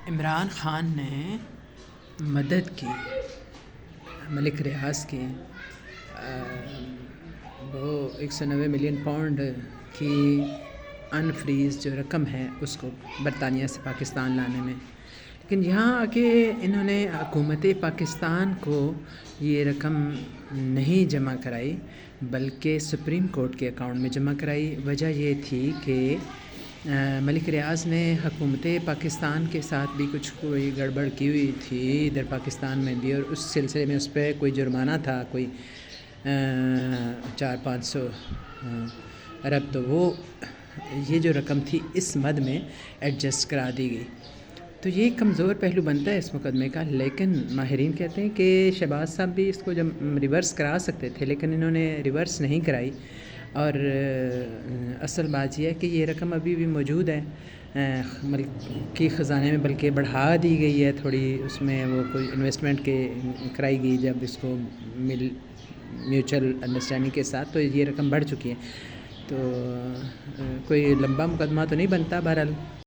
عمران خان نے مدد کی ملک ریاض کی، وہ 190 ملین پاؤنڈ کی انفریز جو رقم ہے اس کو برطانیہ سے پاکستان لانے میں، لیکن یہاں آ کے انہوں نے حکومت پاکستان کو یہ رقم نہیں جمع کرائی بلکہ سپریم کورٹ کے اکاؤنٹ میں جمع کرائی۔ وجہ یہ تھی کہ ملک ریاض نے حکومت پاکستان کے ساتھ بھی کچھ کوئی گڑبڑ کی ہوئی تھی ادھر پاکستان میں بھی، اور اس سلسلے میں اس پہ کوئی جرمانہ تھا کوئی 400-500 ارب، تو وہ یہ جو رقم تھی اس مد میں ایڈجسٹ کرا دی گئی۔ تو یہ کمزور پہلو بنتا ہے اس مقدمے کا، لیکن ماہرین کہتے ہیں کہ شہباز صاحب بھی اس کو جب ریورس کرا سکتے تھے لیکن انہوں نے ریورس نہیں کرائی، اور اصل بات یہ ہے کہ یہ رقم ابھی بھی موجود ہے ملکی خزانے میں، بلکہ بڑھا دی گئی ہے تھوڑی، اس میں وہ کوئی انویسٹمنٹ کے کرائی گئی جب اس کو میوچل انڈرسٹینڈنگ کے ساتھ، تو یہ رقم بڑھ چکی ہے۔ تو کوئی لمبا مقدمہ تو نہیں بنتا، بہرحال